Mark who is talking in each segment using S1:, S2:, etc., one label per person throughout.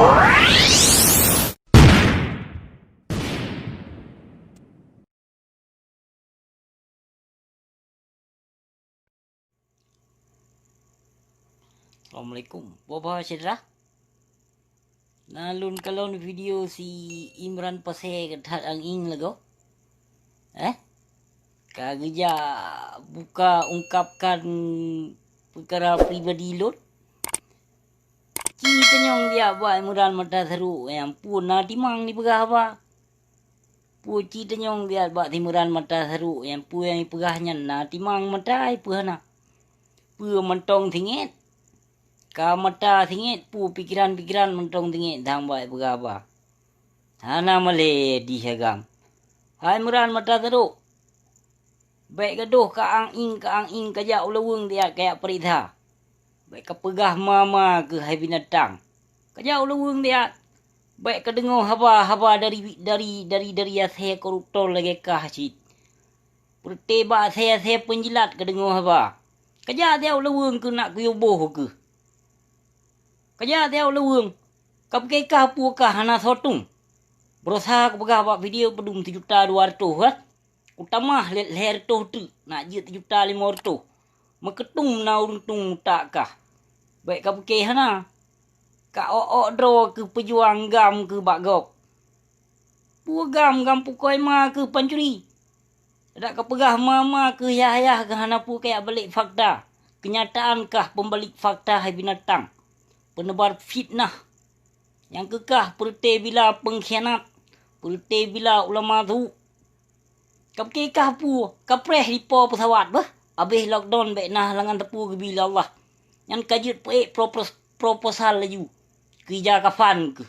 S1: Assalamualaikum. Bapa Syedra. Nalun kalon video si Imran Pasir ketat ang ing lago. Kageja buka ungkapkan perkara pribadi lot. Ci tenyong dia buat muran mata seru yang pun na timang ni pegah apa. Pu ci tenyong dia buat timuran mata seru yang pu yang pegahnya na timang mata ai pu na. Pu mentong tingit. Ka mata tingit pu pikiran-pikiran mentong tingit dang buat pegah apa. Hana male di hagam. Hai muran mata seru. Baik gaduh ka ang ing kajak ulawung dia kayak perintah. Baik ke pegah mama ke hai binatang. Kajak ulawung dia. Baik ke dengar haba dari saya koruptor lagi kah cit. Perteba saya penjilat ke dengar haba. Kajak dia ulawung ke nak kuyubuh ke. Kajak dia ulawung. Kapke kah pu kah hana sotung. Berusaha ke pegah buat video pedum 7 juta 200 kan. Utama leher tu nak je 7 juta 500. Meketung na untung tak kah. Baik ka pekeh hana. Ka o dro ke pejuang gam ke bagok. Pu gam pukoi ma ke pancuri. Dak ka pegah mama ke yah ke hana pu kayak balik fakta. Kenyataan kah pembalik fakta hai binatang. Penebar fitnah. Yang kekah perte bila pengkhianat. Perte bila ulama tu. Kapke kah pu kapreh di po pesawat bah. Habis lockdown baik nah langan tepu ke bila Allah. Yang kajut proposal laju. Kerja kafan ke.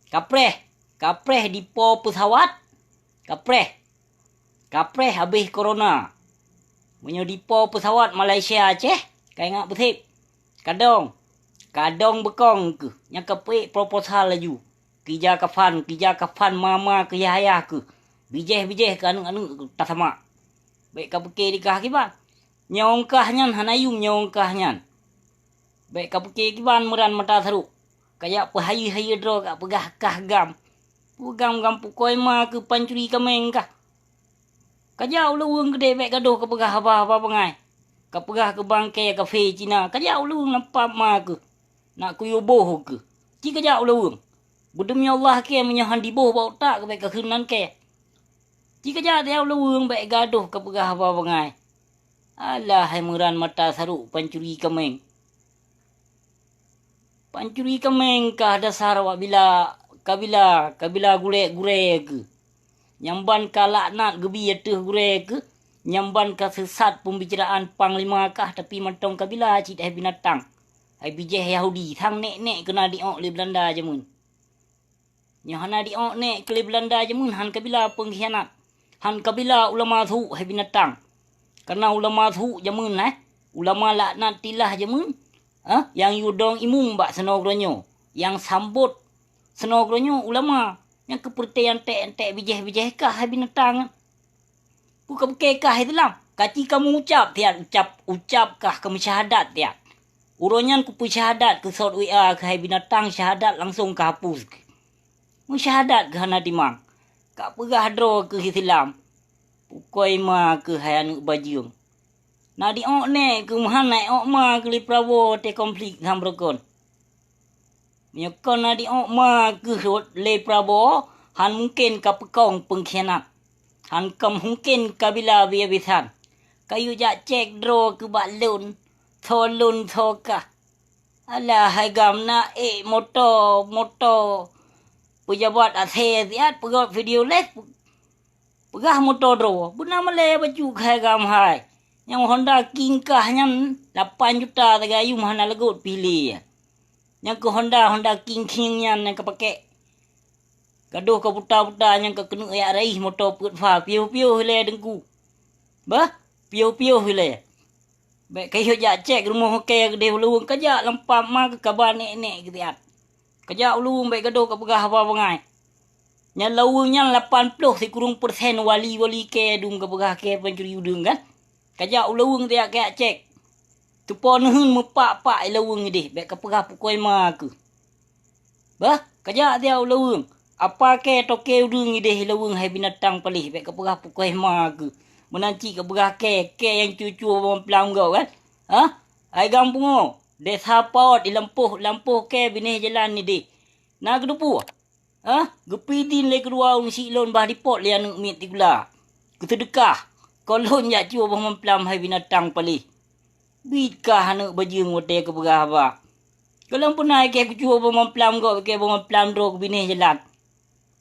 S1: Kapreh di po pesawat. Kapreh habis corona. Menyo di po pesawat Malaysia Aceh. Kaya ngak betip. Kadong bekong ke. Yang kapre proposal laju. Kerja kafan mama ke yahaya ke. Bijeh ke anu tak sama. Baik ka pekeh dikah kiban. Nyongkahnyan hanayum nyongkahnyan. Baik ka pekeh kiban muran mata seru. Kayak pehayu dro kak pegah kah gam. Pugam pukoi ma ke pancuri kameng kah. Kajak ulung gede baik gaduh ke pegah apa pengai. Ka pegah ke bangkai kafe Cina. Kajak ulung nampak ma ke. Nak kuyubuh ke. Ci kajak ulung. Budemi Allah ke menyahan dibuh bau tak ke baik kehunan ke. Jika dia ulung baik gaduh ke pegah apa pengai. Alah hai muran mata saru pancuri kameng. Pancuri kameng kah dasar wak bila kabila gure ke. Nyamban ka laknat gebi yatuh gure ke. Nyamban ka sesat pembicaraan panglima kah tapi mentong kabila cit hai binatang. Hai bijeh Yahudi thang nek kena diok le Belanda jemun. Nyahana diok nek ke Belanda jemun han kabila pengkhianat. Han kabila ulama thu hai binatang. Karena ulama thu jemun ulama laknat tilah jemun. Yang yudong imum bak senogronyo. Yang sambut senogronyo ulama. Yang kepertian tek bijeh kah hai binatang. Buka bekeh kah itulah. Kati kamu ucap kah kamu syahadat tiap. Uronyan ku syahadat ke sort WA ke hai binatang syahadat langsung ke hapus. Mu syahadat ke hana timang. Kak pegah dro ke Islam. Pukoi ma ke hai anu bajung. Na di ok ne ke mahan naik ok ma ke li Prabowo te konflik ham berkon. Nyokon na di ok ma ke le Prabowo han mungkin ka pekong pengkhianat. Han kam mungkin kabila biabisan. Kayu jak cek dro ke balun. Tholun thoka. Alah hai gam na moto. Pejabat athe tiat pegot video lek. Pegah motor dro. Buna male baju khai gam hai. Yang Honda King kah nyan 8 juta tagayu mana legut pilih. Yang ke Honda King nyan yang kepake. Gaduh ke buta-buta yang ke kena ayak raih motor put fa piu hile dengku. Bah, piu hile. Baik kayu jak cek rumah hoke gede ulung kajak lempam ma ke kabar nek ke tiat. Kajak ulung baik gaduh ke pegah apa pengai. Yang lawungnya 80 % wali ke dung ke pegah ke pencuri udung kan. Kajak ulung dia kayak cek. Tu pon hun mepak lawung deh baik ke pegah pukoi ma ke. Bah, kajak dia ulawung. Apa ke toke udung ide lawung hai binatang pelih baik ke perah pukoi ma ke. Menanci ke perah ke yang cucu orang pelang kau kan. Ha? Hai gampung oh. Desa paut di lampuh ke binih jalan ni de. Na kedupu. Ha? Gepidin le kedua si lon bah dipot le anu mit digula. Ketedekah. Kolon ya cu orang pelang hai binatang pelih. Bitkah anu bajing wote ke perah ba. Kalau pun naik ke cuba pelam kau ke pelam dro ke binih jalan.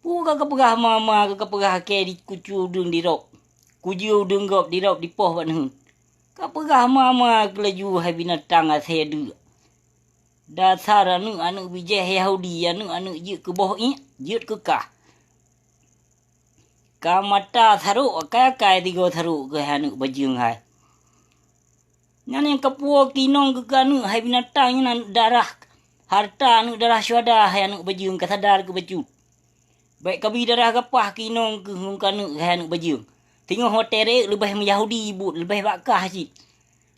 S1: Puka ke perah mama ke perah ke di kucu udung di rok. Kuju udung gop di rok di poh ban. Ke perah mama ke laju hai binatang asedu. Dasar anu bijih Yahudi anu jut ke boh i jut ke kah. Ka mata tharuk kai tigo tharuk ke anu bajung hai. Yang kepuo kinong ke anu hai binatang nan darah harta anu darah syuhada hai anu bajung kesadar ke becut. Baik kabi darah gapah kinong ke kanu hai anu bajung. Tengok hotel lebih Yahudi ibu lebih bakah si.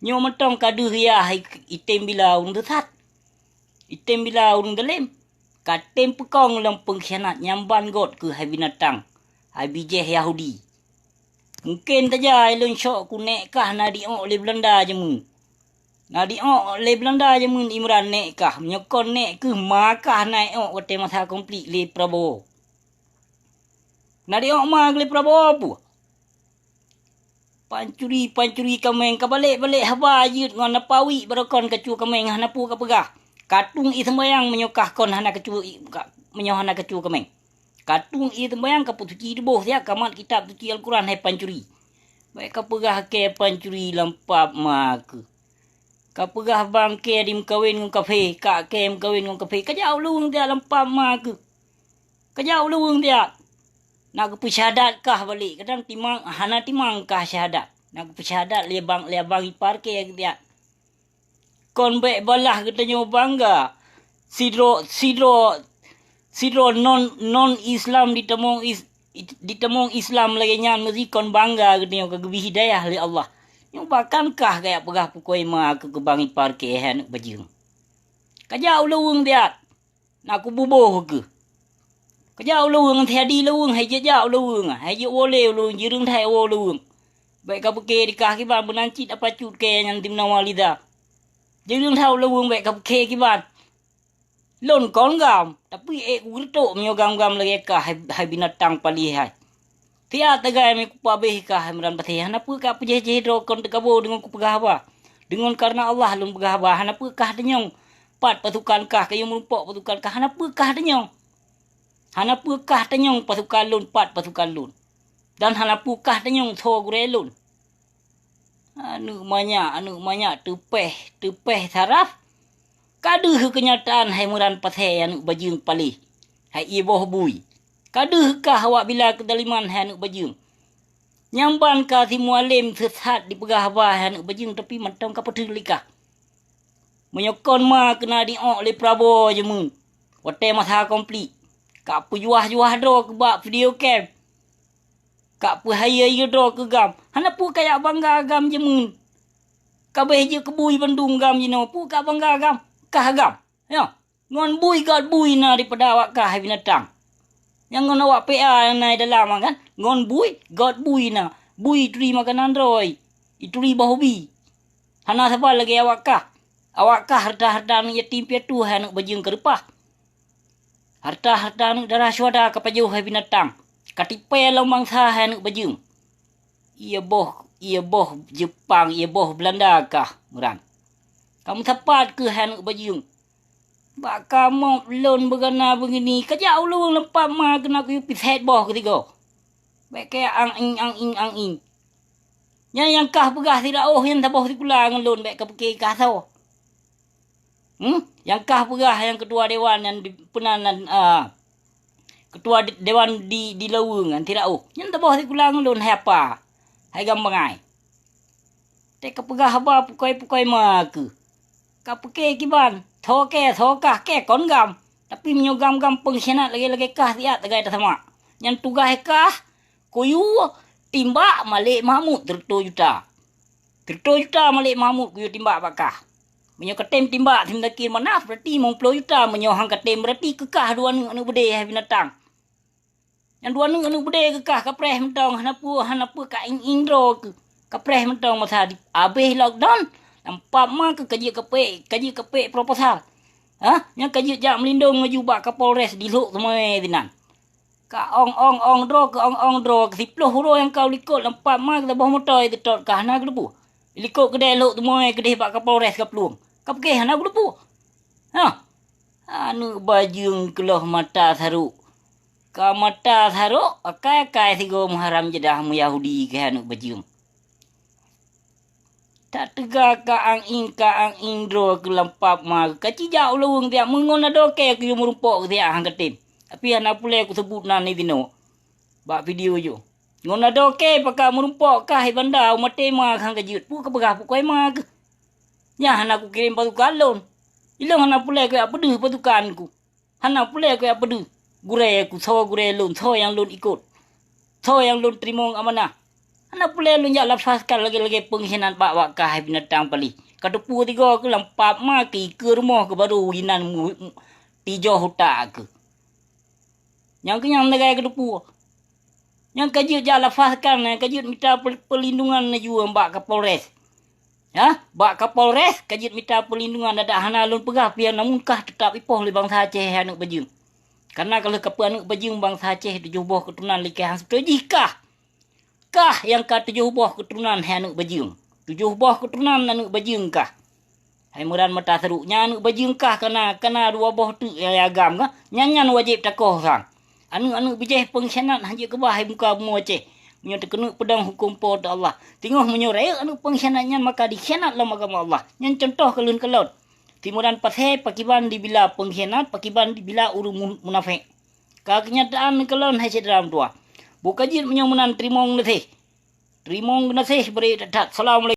S1: Nyo mentong kadu ya hai item bila undut hat. Item bila undut lem. Katem pekong lam pengkhianat nyamban got ke hai binatang. Hai bijih Yahudi. Mungkin saja elon syok ku nek kah na diok le Belanda je mun. Na diok le Belanda je mun Imran nek kah menyokon nek ke makah naik ok wote masa komplit le Prabowo. Na diok ma le Prabowo pu. Pancuri kameng ka balik haba yut ngon napawi barokon kecu kameng hanapu ka pegah. Katung i sembayang menyokah kon hana kecu menyoh hana kecu kameng. Katung i sembayang ka putuci deboh sia kamat kitab suci Al-Quran hai pancuri. Baik ka pegah ke pancuri lampap mak. Ka pegah bangke dim kawin ngon kafe, kak kem kawin ngon kafe. Kajau luung dia lampap mak. Kajau luung dia. Nak ke syahadat kah balik. Kadang timang hana timang kah syahadat. Nak ke syahadat lebang ipar ke dia. Kon baik balah kita nyo bangga. Sidro non Islam ditemong Islam lagi nyan mesti kon bangga kita nyo kegebi hidayah oleh Allah. Nyo bakankah kayak pegah pukoi ma ke bang ipar ke han bajung. Kajau luung dia. Nak ku bubuh ke. Kajau luung tiadi luung hai jejau luung hai je ole luung jirung thai o luung. Baik ka peke di kaki ban bunanci apa cut ke yang tim nawalida. Jirung thau luung baik ka peke ki ban. Lon kon gam tapi urto mio gam lagi ka hai binatang pali hai. Tia tagai me kupa beh ka hamran pathe hana pu ka puje je ro kon tekabo dengan ku pegah ba. Dengan karena Allah lun pegah ba hana pu kah denyong. Pat pasukan kah kayu merumpok pasukan kah hana pu kah denyong. Hana pukah tenyong pasukan lun pat pasukan lun. Dan hana pukah tenyong tho gure lun. Anu banyak tupeh saraf. Kaduh kenyataan hai muran pathe anu bajung palih. Hai iboh bui. Kaduh kah awak bila kedaliman hai anu bajung. Nyamban ka si mualim sesat di pegah bah anu bajung tapi mentong ka petulikah. Menyokon ma kena diok le Prabowo je mun. Wote masa komplit. Kak pu juah dro ke bak video cam. Kak pu haya dro ke gam. Hana pu kayak bangga gam je mun. Kabeh je kebui Bandung gam je no. Pu kak bangga gam. Kah gam. Ya. Ngon bui kat bui na daripada awak kah binatang. Yang ngon awak PA na dalam kan. Ngon bui kat bui na. Bui turi makan android. Ituri bahobi. Hana siapa lagi awak kah. Awak kah harta-harta ni yatim piatu hai nak bajung kerupah. Harta-harta ni darah syuhada kepajuh hai binatang. Katipai lau mangsa hai nak bajung. Ia boh Jepang, ia boh Belanda kah muran. Kamu tepat ke hai nak bajung. Bak kamu lon bergana begini. Kajak ulung lempak ma kena ku piset boh ketiga. Baik kayak ang ing. Yang kah pegah tidak yang taboh tikula ngan lon baik kepeke kah tau. Yang kah pegah yang ketua dewan yang penanan ketua dewan di Lawung kan tidak yang taboh dikulang lun hai apa hai gambangai te kepegah apa pukoi mak ka peke kiban thokah ke kon gam tapi menyogam pengkhianat lagi kah tiat tagai ta sama yang tugas kah kuyu timba Malik Mahmud 3 juta Malik Mahmud kuyu timba bakah Menyo ketem timbak tim nakir mana berarti mau 10 juta menyo hang ketem berarti kekah dua anu bede binatang. Yang dua anu bede kekah kapreh mentong hanapu ka indro ke. Kapreh mentong masa habis lockdown nampak mah ke kaji kepe proposal. Yang kaji jak melindung ngejubak Kapolres di luk semua dinan. Ka ong dro ke 10 huro yang kau likut nampak mah ke bawah motor itu tot kahna ke depu. Likut kedai luk semua kedai Pak Kapolres ke peluang. Kau pergi hana aku depu. Anu bajung keloh mata saruk. Ka mata saruk akai sigo mengharam jedah mu Yahudi ke anu bajung. Tak tegak ka ang indro ke lempap mah. Kaci jak ulung dia mengon adoke ke merumpok dia hang ketim. Tapi hana pula aku sebut nan ni dino. Bak video jo. Ngon adoke pakak merumpok kah banda umat tema hang kejut. Pu ke begah pu koi mah ke. Ya hana aku kirim pasukan lon. Ilong hana pula ke apa deh pasukanku. Hana pula ke apa deh. Gure aku gure lon yang lon ikut. Yang lon terima amanah. Hana pula lon jak lapaskan lagi pengkhianat bak kah binatang pali. Kadupu tiga ke lempap mah ke rumah ke baru inan tijo huta ke. Yang kenyang negai kadupu. Yang kajut jak lapaskan kajut minta perlindungan juga mbak Kapolres. Bak Kapolres kajit minta perlindungan ada hana lun pegah pian namun kah tetap ipoh le bangsa Aceh anak bajung. Karena kalau kepa anak bajung bangsa Aceh 7 buah keturunan likah setuju kah yang ka 7 buah keturunan anak bajung. 7 buah keturunan anak bajung kah. Hai muran mata seruknya anak bajung kah kena 2 buah tu agam kah. Nyanyan wajib takoh sang. Anu bijih pengkhianat hanya ke bahai muka mu Aceh. Menyo terkena pedang hukum pada Allah. Tengok menyorai anu pengkhianatnya maka dikhianatlah agama Allah. Yang contoh kelun-kelun. Timuran pasai pakiban dibila pengkhianat, pakiban dibila urung munafik. Kenyataan kelun hai dalam tua. Buka jid menyo menan trimong nasih. Trimong nasih beri dadat. Assalamualaikum.